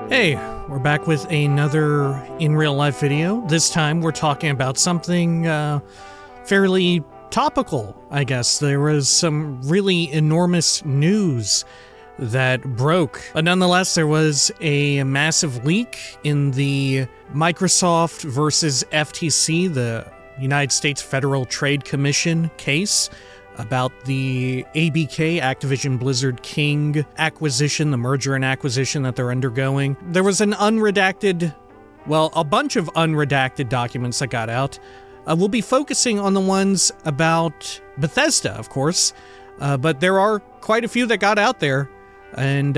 Hey, we're back with another in real life video. This time we're talking about something fairly topical, I guess. There was some really enormous news that broke. But nonetheless, there was a massive leak in the Microsoft versus FTC, the United States Federal Trade Commission case, about the ABK, Activision Blizzard King acquisition, the merger and acquisition that they're undergoing. There was an unredacted, well, a bunch of unredacted documents that got out. We'll be focusing on the ones about Bethesda, of course, but there are quite a few that got out there, and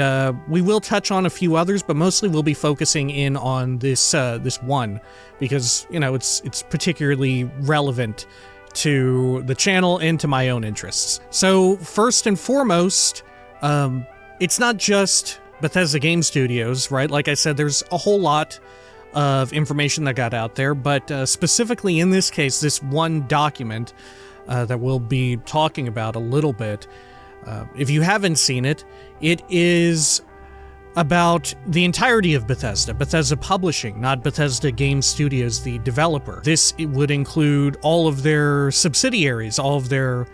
we will touch on a few others, but mostly we'll be focusing in on this one, because, you know, it's particularly relevant to the channel and to my own interests. So first and foremost, it's not just Bethesda Game Studios, right? Like I said, there's a whole lot of information that got out there, but specifically in this case, this one document that we'll be talking about a little bit, if you haven't seen it, it is about the entirety of Bethesda Publishing, not Bethesda Game Studios, the developer. This would include all of their subsidiaries, all of their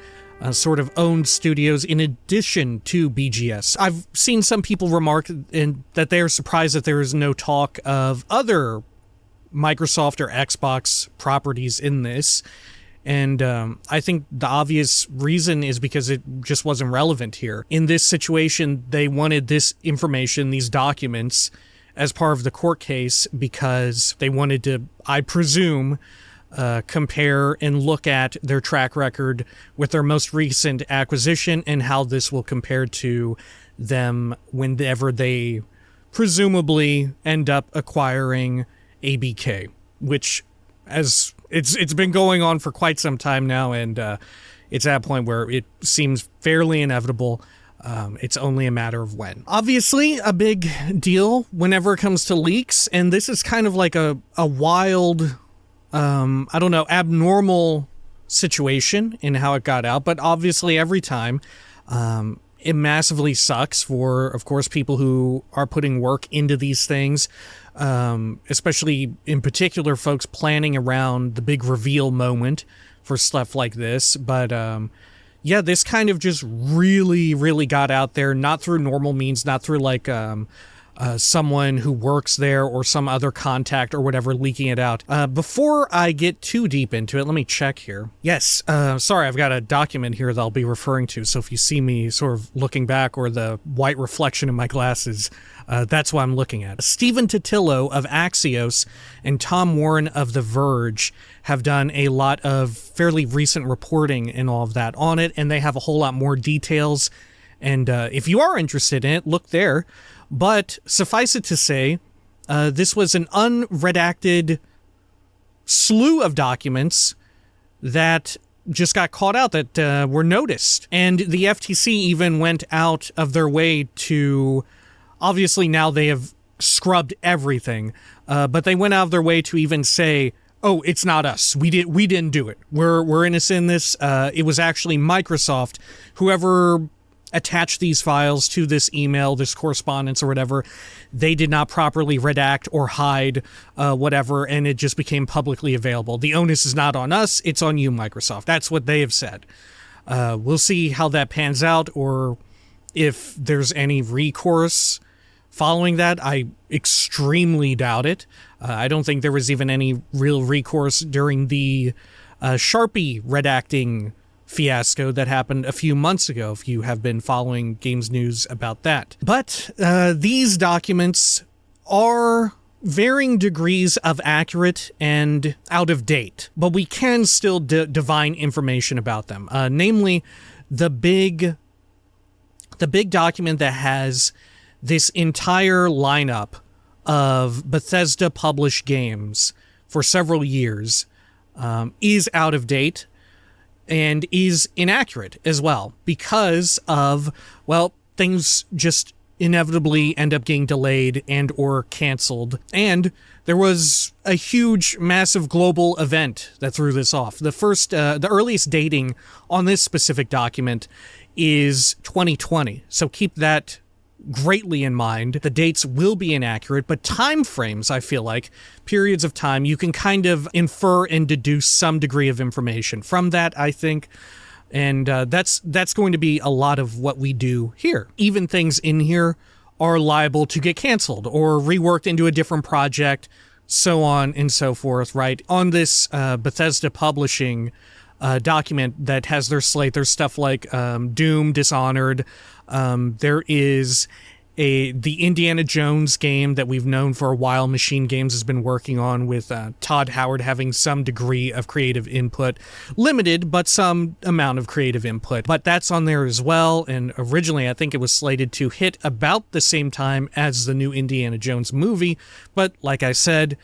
sort of owned studios in addition to BGS. I've seen some people remark that they are surprised that there is no talk of other Microsoft or Xbox properties in this. And I think the obvious reason is because it just wasn't relevant here. In this situation, they wanted this information, these documents, as part of the court case because they wanted to, I presume, compare and look at their track record with their most recent acquisition and how this will compare to them whenever they presumably end up acquiring ABK, which, as it's been going on for quite some time now, and it's at a point where it seems fairly inevitable. It's only a matter of when. Obviously, a big deal whenever it comes to leaks, and this is kind of like a wild, I don't know, abnormal situation in how it got out, but obviously every time, it massively sucks for, of course, people who are putting work into these things, especially in particular folks planning around the big reveal moment for stuff like this. But yeah, this kind of just really got out there, not through normal means, not through like someone who works there or some other contact or whatever leaking it out. Before I get too deep into it, let me check here. Yes, sorry, I've got a document here that I'll be referring to, so if you see me sort of looking back or the white reflection in my glasses, that's what I'm looking at. Stephen Totilo of Axios and Tom Warren of The Verge have done a lot of fairly recent reporting and all of that on it, and they have a whole lot more details, and if you are interested in it, look there. But suffice it to say, this was an unredacted slew of documents that just got caught out, that were noticed. And the FTC even went out of their way to, obviously now they have scrubbed everything, but they went out of their way to even say, oh, it's not us. We didn't do it. We're innocent in this. It was actually Microsoft, whoever attach these files to this email, this correspondence or whatever, they did not properly redact or hide whatever, and it just became publicly available. The onus is not on us, it's on you, Microsoft. That's what they have said. We'll see how that pans out, or if there's any recourse following that. I extremely doubt it. I don't think there was even any real recourse during the Sharpie redacting fiasco that happened a few months ago, if you have been following games news about that. But these documents are varying degrees of accurate and out of date, but we can still divine information about them. Namely, the big document that has this entire lineup of Bethesda published games for several years is out of date and is inaccurate as well because of, well, things just inevitably end up getting delayed and or canceled. And there was a huge, massive global event that threw this off. The earliest dating on this specific document is 2020. So keep that greatly in mind. The dates will be inaccurate, but time frames, I feel like, periods of time, you can kind of infer and deduce some degree of information from that, I think. And that's going to be a lot of what we do here. Even things in here are liable to get canceled or reworked into a different project, so on and so forth, right? On this Bethesda publishing document that has their slate, there's stuff like Doom, Dishonored. There is the Indiana Jones game that we've known for a while. Machine Games has been working on, with Todd Howard having some degree of creative input. Limited, but some amount of creative input. But that's on there as well, and originally I think it was slated to hit about the same time as the new Indiana Jones movie, but like I said,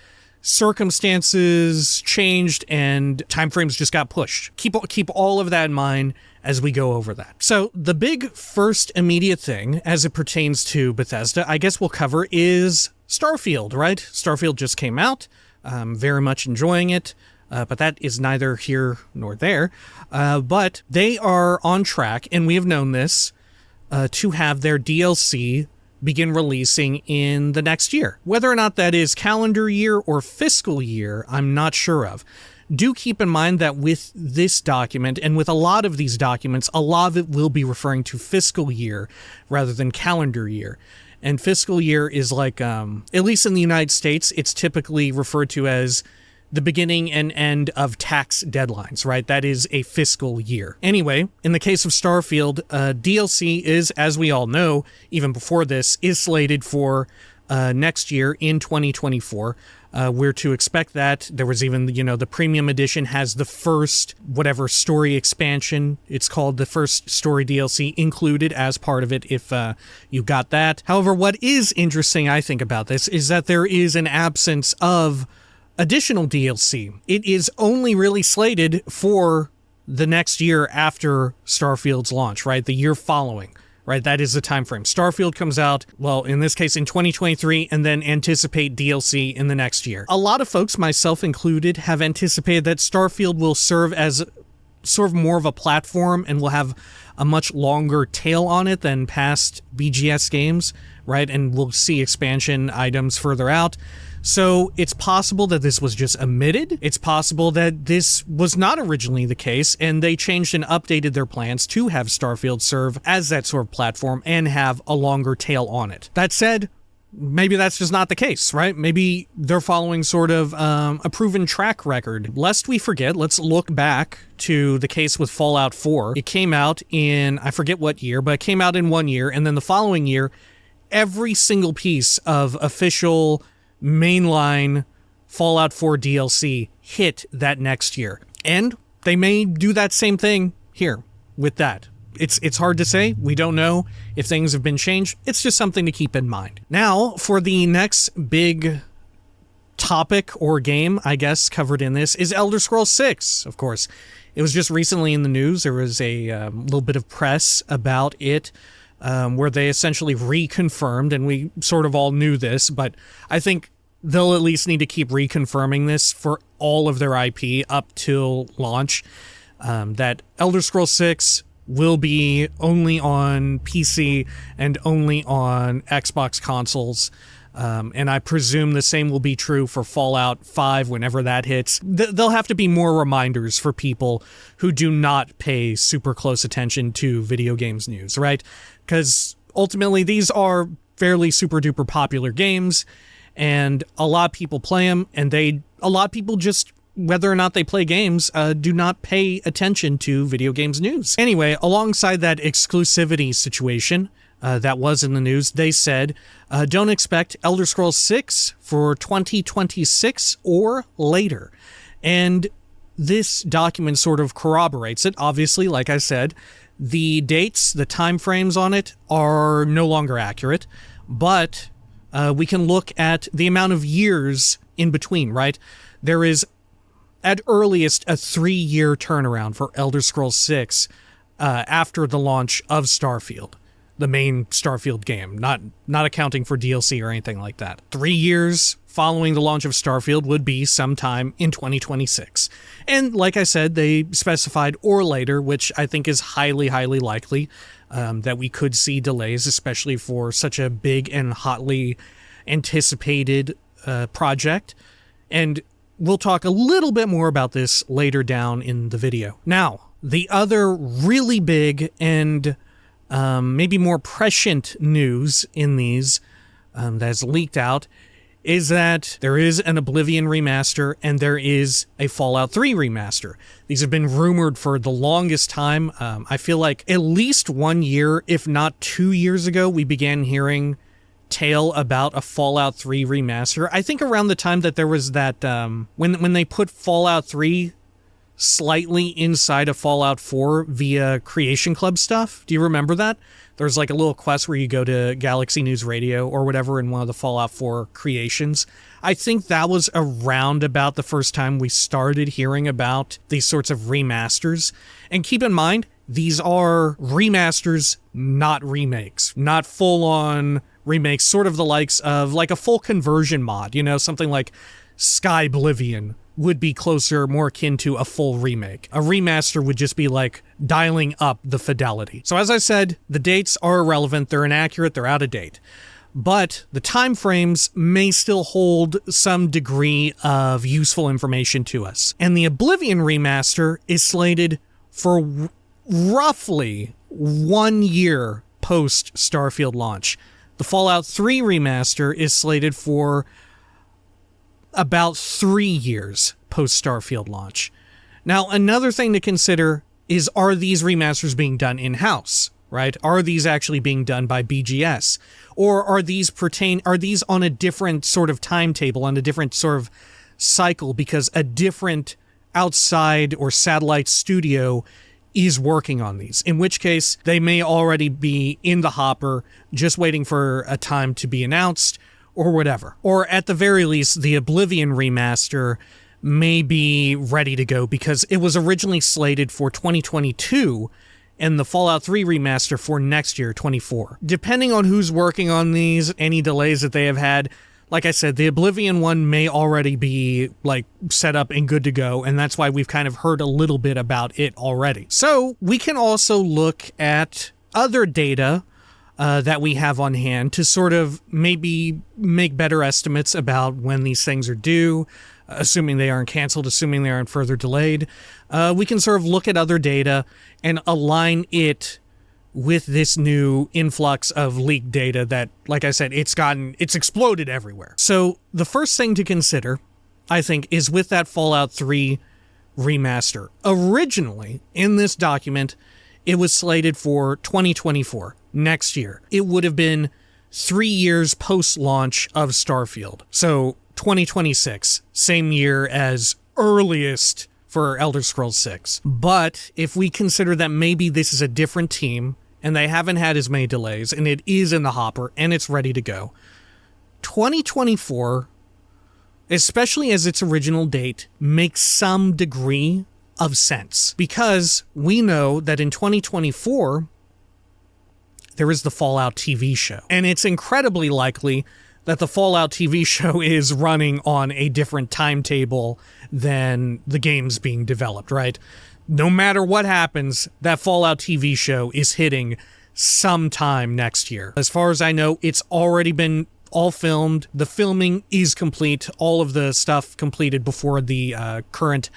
circumstances changed and timeframes just got pushed. Keep all of that in mind as we go over that. So the big first immediate thing as it pertains to Bethesda, I guess we'll cover, is Starfield, right? Starfield just came out. Very much enjoying it, but that is neither here nor there. But they are on track, and we have known this, to have their DLC begin releasing in the next year. Whether or not that is calendar year or fiscal year, I'm not sure of. Do keep in mind that with this document, and with a lot of these documents, a lot of it will be referring to fiscal year rather than calendar year. And fiscal year is like, at least in the United States, it's typically referred to as the beginning and end of tax deadlines, right? That is a fiscal year. Anyway, in the case of Starfield, DLC is, as we all know, even before this, is slated for next year in 2024. We're to expect that. There was even, the premium edition has the first, whatever, story expansion. It's called the first story DLC included as part of it if you got that. However, what is interesting, I think, about this is that there is an absence of additional DLC. It is only really slated for the next year after Starfield's launch, right? The year following. Right, that is the time frame. Starfield comes out, well, in this case, in 2023, and then anticipate DLC in the next year. A lot of folks, myself included, have anticipated that Starfield will serve as sort of more of a platform and will have a much longer tail on it than past BGS games, right? And we'll see expansion items further out. So it's possible that this was just omitted. It's possible that this was not originally the case, and they changed and updated their plans to have Starfield serve as that sort of platform and have a longer tail on it. That said, maybe that's just not the case, right? Maybe they're following sort of a proven track record. Lest we forget, let's look back to the case with Fallout 4. It came out in, I forget what year, but it came out in one year, and then the following year, every single piece of official mainline Fallout 4 DLC hit that next year. And they may do that same thing here with that. It's hard to say. We don't know if things have been changed. It's just something to keep in mind. Now, for the next big topic or game, I guess, covered in this is Elder Scrolls 6, of course. It was just recently in the news. There was a little bit of press about it, where they essentially reconfirmed, and we sort of all knew this, but I think they'll at least need to keep reconfirming this for all of their IP up till launch, that Elder Scrolls 6 will be only on PC and only on Xbox consoles. And I presume the same will be true for Fallout 5 whenever that hits. There'll have to be more reminders for people who do not pay super close attention to video games news, right? Because ultimately these are fairly super duper popular games, and a lot of people play them, and a lot of people just, whether or not they play games, do not pay attention to video games news. Anyway, alongside that exclusivity situation that was in the news, they said, don't expect Elder Scrolls 6 for 2026 or later. And this document sort of corroborates it. Obviously, like I said, the dates, the time frames on it are no longer accurate, but we can look at the amount of years in between, right? There is, at earliest, a 3-year turnaround for Elder Scrolls 6 after the launch of Starfield, the main Starfield game, not accounting for DLC or anything like that. 3 years following the launch of Starfield would be sometime in 2026. And like I said, they specified or later, which I think is highly, highly likely that we could see delays, especially for such a big and hotly anticipated project. And we'll talk a little bit more about this later down in the video. Now, the other really big and maybe more prescient news in these that's leaked out is that there is an Oblivion remaster and there is a Fallout 3 remaster. These have been rumored for the longest time. I feel like at least 1 year, if not 2 years ago, we began hearing tale about a Fallout 3 remaster. I think around the time that there was that, when they put Fallout 3 slightly inside of Fallout 4 via Creation Club stuff. Do you remember that? There's like a little quest where you go to Galaxy News Radio or whatever in one of the Fallout 4 creations. I think that was around about the first time we started hearing about these sorts of remasters. And keep in mind, these are remasters, not remakes, not full-on remakes, sort of the likes of like a full conversion mod, you know, something like Sky Oblivion would be closer, more akin to a full remake. A remaster would just be like dialing up the fidelity. So as I said, the dates are irrelevant, they're inaccurate, they're out of date. But the time frames may still hold some degree of useful information to us. And the Oblivion remaster is slated for roughly 1 year post Starfield launch. The Fallout 3 remaster is slated for about 3 years post Starfield launch. Now, another thing to consider is, are these remasters being done in-house, right? Are these actually being done by BGS? Or are these on a different sort of timetable, on a different sort of cycle, because a different outside or satellite studio is working on these, in which case they may already be in the hopper, just waiting for a time to be announced, or whatever. Or at the very least, the Oblivion remaster may be ready to go because it was originally slated for 2022 and the Fallout 3 remaster for next year, 24. Depending on who's working on these, any delays that they have had, like I said, the Oblivion one may already be like set up and good to go, and that's why we've kind of heard a little bit about it already. So we can also look at other data that we have on hand to sort of maybe make better estimates about when these things are due, assuming they aren't canceled, assuming they aren't further delayed. We can sort of look at other data and align it with this new influx of leaked data that, like I said, it's exploded everywhere. So the first thing to consider, I think, is with that Fallout 3 remaster. Originally, in this document, it was slated for 2024, next year. It would have been 3 years post-launch of Starfield. So 2026, same year as earliest for Elder Scrolls 6. But if we consider that maybe this is a different team, and they haven't had as many delays, and it is in the hopper, and it's ready to go, 2024, especially as its original date, makes some degree of sense. Because we know that in 2024, there is the Fallout TV show. And it's incredibly likely that the Fallout TV show is running on a different timetable than the game's being developed, right? No matter what happens, that Fallout TV show is hitting sometime next year. As far as I know, it's already been all filmed. The filming is complete. All of the stuff completed before the current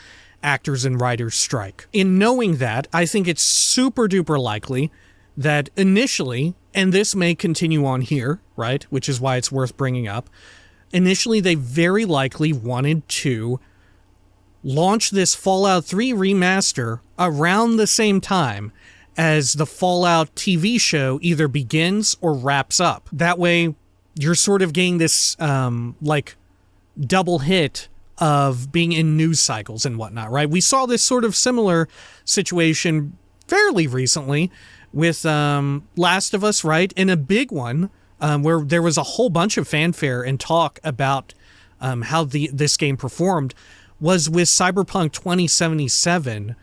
actors and writers strike. In knowing that, I think it's super duper likely that initially, and this may continue on here, right, which is why it's worth bringing up, initially they very likely wanted to launch this Fallout 3 remaster around the same time as the Fallout TV show either begins or wraps up. That way, you're sort of getting this, like, double hit of being in news cycles and whatnot, right? We saw this sort of similar situation fairly recently with Last of Us, right? And a big one where there was a whole bunch of fanfare and talk about how this game performed was with Cyberpunk 2077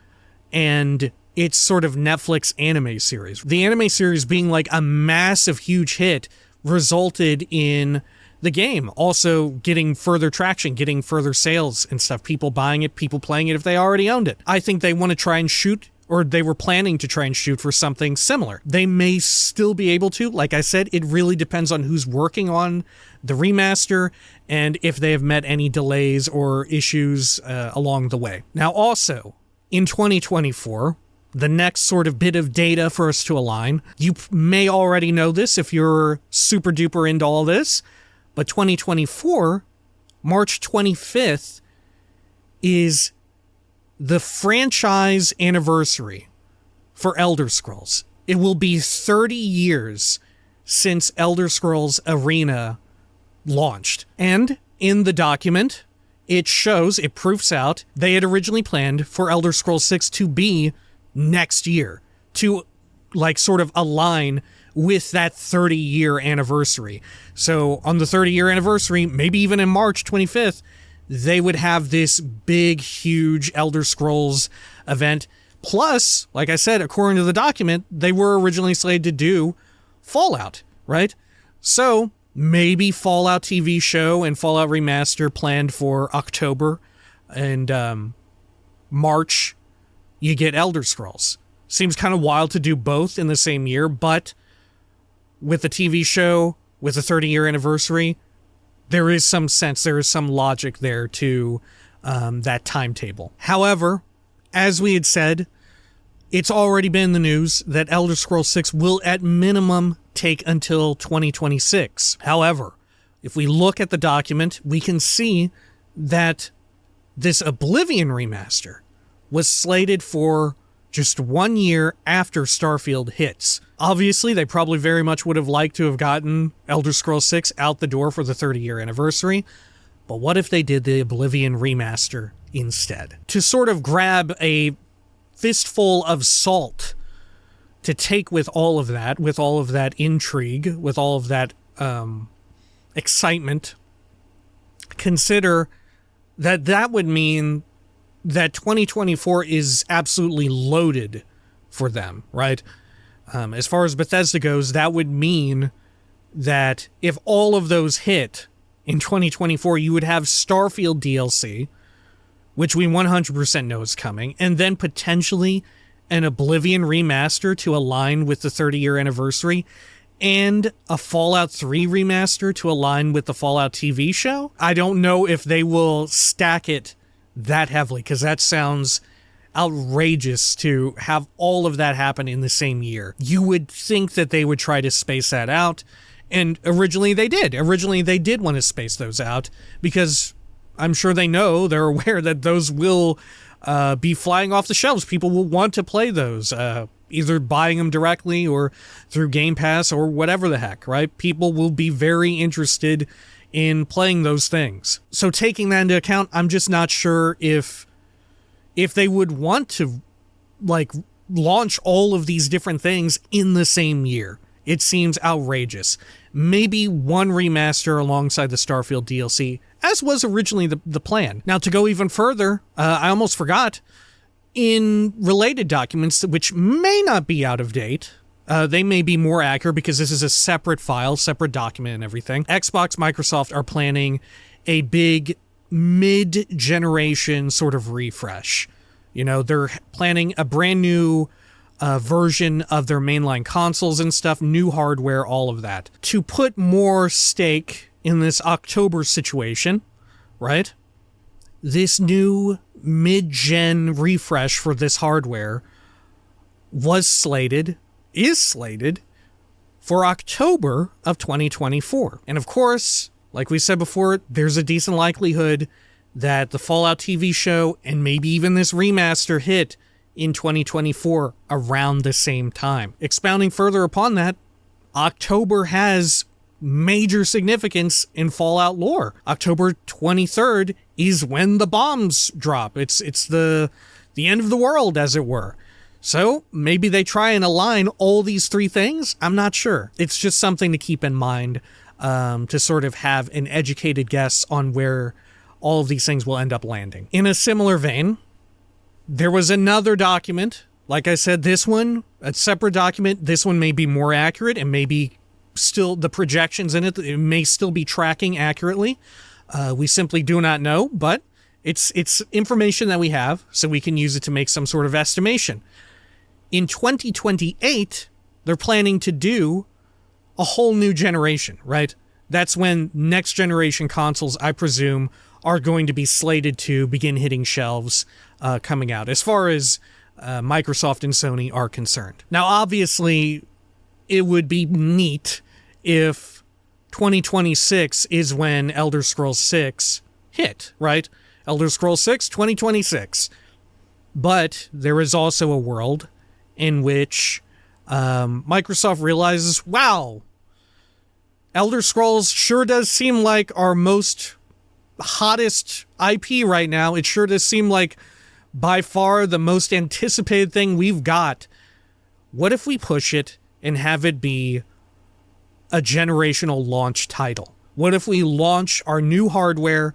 and its sort of Netflix anime series. The anime series being like a massive, huge hit resulted in the game also getting further traction, getting further sales and stuff, people buying it, people playing it if they already owned it. I think they want to try and shoot, or they were planning to try and shoot for something similar. They may still be able to. Like I said, it really depends on who's working on the remaster and if they have met any delays or issues along the way. Now also, in 2024, the next sort of bit of data for us to align, you may already know this if you're super duper into all this, but 2024, March 25th, is the franchise anniversary for Elder Scrolls. It will be 30 years since Elder Scrolls Arena launched. And in the document, it proofs out, they had originally planned for Elder Scrolls 6 to be next year, to like sort of align with that 30-year anniversary. So on the 30-year anniversary, maybe even in March 25th, they would have this big, huge Elder Scrolls event. Plus, like I said, according to the document, they were originally slated to do Fallout, right? So maybe Fallout TV show and Fallout Remaster planned for October, and March, you get Elder Scrolls. Seems kind of wild to do both in the same year, but with the TV show, with the 30-year anniversary, there is some sense, there is some logic there to that timetable. However, as we had said, it's already been in the news that Elder Scrolls 6 will at minimum take until 2026. However, if we look at the document, we can see that this Oblivion remaster was slated for just 1 year after Starfield hits. Obviously, they probably very much would have liked to have gotten Elder Scrolls 6 out the door for the 30-year anniversary, but what if they did the Oblivion remaster instead? To sort of grab a fistful of salt to take with all of that intrigue, with all of that excitement, consider that would mean that 2024 is absolutely loaded for them, right? As far as Bethesda goes, that would mean that if all of those hit in 2024, you would have Starfield DLC, which we 100% know is coming, and then potentially an Oblivion remaster to align with the 30-year anniversary, and a Fallout 3 remaster to align with the Fallout TV show. I don't know if they will stack it that heavily, because that sounds outrageous to have all of that happen in the same year. You would think that they would try to space that out, and originally they did. Originally they did want to space those out, because I'm sure they're aware that those will be flying off the shelves. People will want to play those, either buying them directly or through Game Pass or whatever the heck, right? People will be very interested in playing those things. So taking that into account, I'm just not sure if they would want to like launch all of these different things in the same year. It seems outrageous. Maybe one remaster alongside the Starfield DLC, as was originally the plan. Now, to go even further, I almost forgot, in related documents, which may not be out of date, they may be more accurate because this is a separate file, separate document and everything. Xbox, Microsoft are planning a big mid-generation sort of refresh. You know, they're planning a brand new version of their mainline consoles and stuff, new hardware, all of that. To put more stake in this October situation, right? This new mid-gen refresh for this hardware is slated for October of 2024. And of course, like we said before, there's a decent likelihood that the Fallout TV show and maybe even this remaster hit in 2024 around the same time. Expounding further upon that, October has major significance in Fallout lore. October 23rd is when the bombs drop. It's the end of the world, as it were. So maybe they try and align all these three things. I'm not sure. It's just something to keep in mind, to sort of have an educated guess on where all of these things will end up landing. In a similar vein, there was another document. Like I said, this one, a separate document. This one may be more accurate and maybe still, the projections in it may still be tracking accurately. We simply do not know, but it's information that we have, so we can use it to make some sort of estimation. In 2028, they're planning to do a whole new generation, right? That's when next generation consoles, I presume, are going to be slated to begin hitting shelves coming out, as far as Microsoft and Sony are concerned. Now, obviously, it would be neat if 2026 is when Elder Scrolls 6 hit, right? Elder Scrolls 6, 2026. But there is also a world in which Microsoft realizes, wow, Elder Scrolls sure does seem like our most hottest IP right now. It sure does seem like by far the most anticipated thing we've got. What if we push it and have it be a generational launch title? What if we launch our new hardware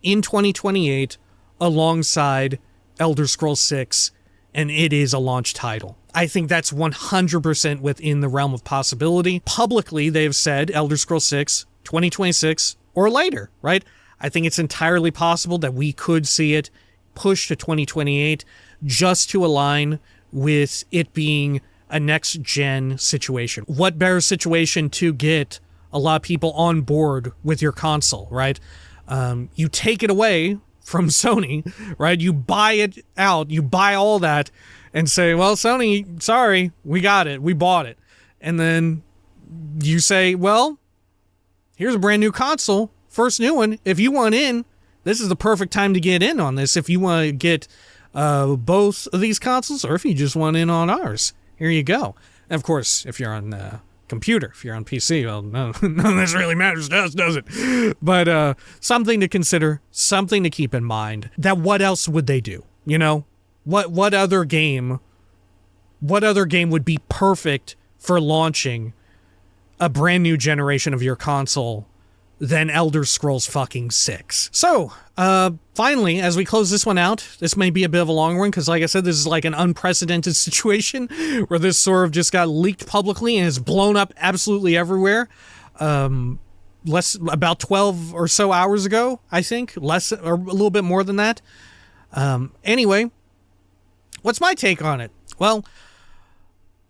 in 2028 alongside Elder Scrolls 6 and it is a launch title? I think that's 100% within the realm of possibility. Publicly, they have said Elder Scrolls 6, 2026 or later, right? I think it's entirely possible that we could see it pushed to 2028 just to align with it being a next-gen situation. What better situation to get a lot of people on board with your console, right? You take it away from Sony, right? You buy it out, you buy all that, and say, well, Sony, sorry, we got it, we bought it. And then you say, well, here's a brand new console, first new one. If you want in, this is the perfect time to get in on this. If you want to get both of these consoles, or if you just want in on ours, here you go. And of course, if you're on computer, if you're on PC, well, none of this really matters to us, does it? But something to consider, something to keep in mind. That what else would they do? You know, what other game would be perfect for launching a brand new generation of your console than Elder Scrolls fucking 6? So, finally, as we close this one out, this may be a bit of a long one, because like I said, this is like an unprecedented situation where this sort of just got leaked publicly and is blown up absolutely everywhere. About 12 or so hours ago, I think. Less, or a little bit more than that. Anyway, what's my take on it? Well,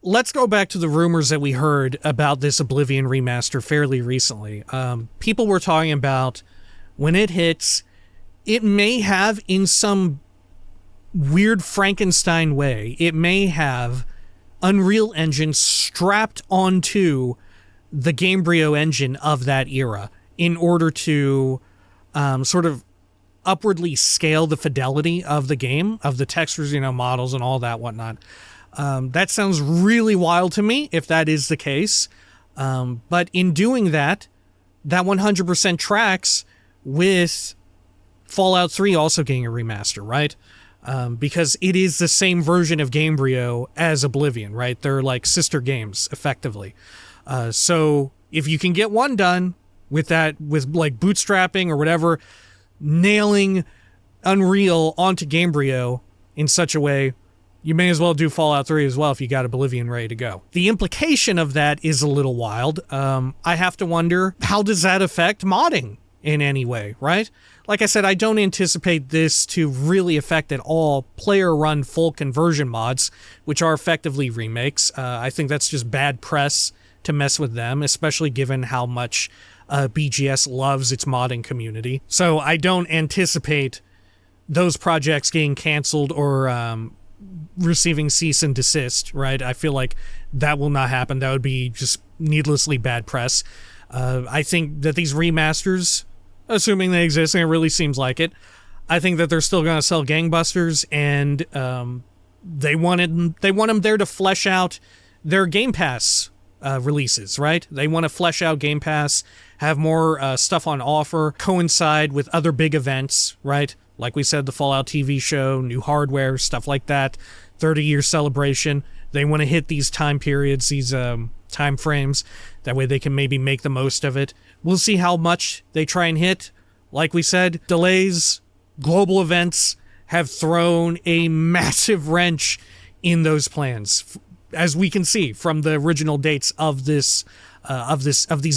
let's go back to the rumors that we heard about this Oblivion remaster fairly recently. People were talking about when it hits, it may have, in some weird Frankenstein way, it may have Unreal Engine strapped onto the Gamebryo engine of that era in order to sort of upwardly scale the fidelity of the game, of the textures, models and all that whatnot. That sounds really wild to me, if that is the case. But in doing that 100% tracks with Fallout 3 also getting a remaster, right? Because it is the same version of Gamebryo as Oblivion, right? They're like sister games, effectively. So if you can get one done with that, with like bootstrapping or whatever, nailing Unreal onto Gamebryo in such a way, you may as well do Fallout 3 as well if you got Oblivion ready to go. The implication of that is a little wild. I have to wonder, how does that affect modding in any way, right? Like I said, I don't anticipate this to really affect at all player-run full conversion mods, which are effectively remakes. I think that's just bad press to mess with them, especially given how much BGS loves its modding community. So I don't anticipate those projects getting canceled or receiving cease and desist, right? I feel like that will not happen. That would be just needlessly bad press. I think that these remasters, assuming they exist, and it really seems like it, I think that they're still going to sell gangbusters, and they want them there to flesh out their Game Pass releases, right? They want to flesh out Game Pass, have more stuff on offer, coincide with other big events, right? Like we said, the Fallout TV show, new hardware, stuff like that, 30-year celebration. They want to hit these time periods, these time frames. That way they can maybe make the most of it. We'll see how much they try and hit. Like we said, delays, global events have thrown a massive wrench in those plans. as we can see from the original dates of these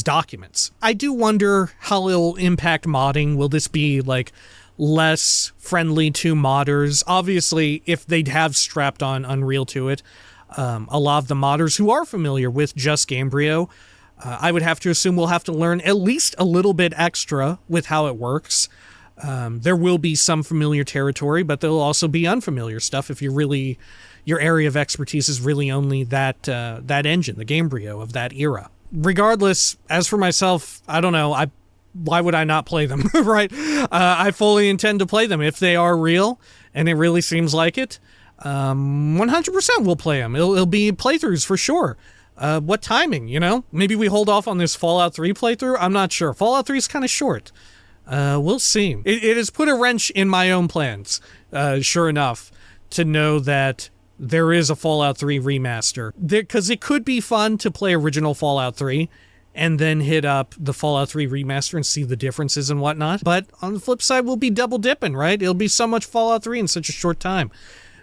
documents. I do wonder how it'll impact modding. Will this be like less friendly to modders? Obviously, if they'd have strapped on Unreal to it, a lot of the modders who are familiar with just Gamebryo, I would have to assume we'll have to learn at least a little bit extra with how it works. There will be some familiar territory, but there'll also be unfamiliar stuff if your area of expertise is really only that engine, the Gamebryo of that era. Regardless, as for myself, I don't know. Why would I not play them, right? I fully intend to play them. If they are real, and it really seems like it, 100% we'll play them. It'll be playthroughs for sure. What timing, Maybe we hold off on this Fallout 3 playthrough? I'm not sure. Fallout 3 is kind of short. We'll see. It has put a wrench in my own plans, sure enough, to know that there is a Fallout 3 remaster. Because it could be fun to play original Fallout 3 and then hit up the Fallout 3 remaster and see the differences and whatnot. But on the flip side, we'll be double dipping, right? It'll be so much Fallout 3 in such a short time.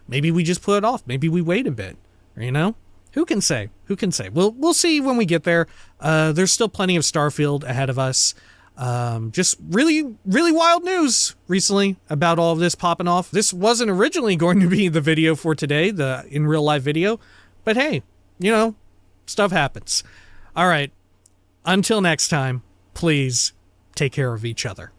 Maybe we just put it off. Maybe we wait a bit, Who can say? We'll see when we get there. There's still plenty of Starfield ahead of us. Just really, really wild news recently about all of this popping off. This wasn't originally going to be the video for today, the in real life video, but hey, stuff happens. All right. Until next time, please take care of each other.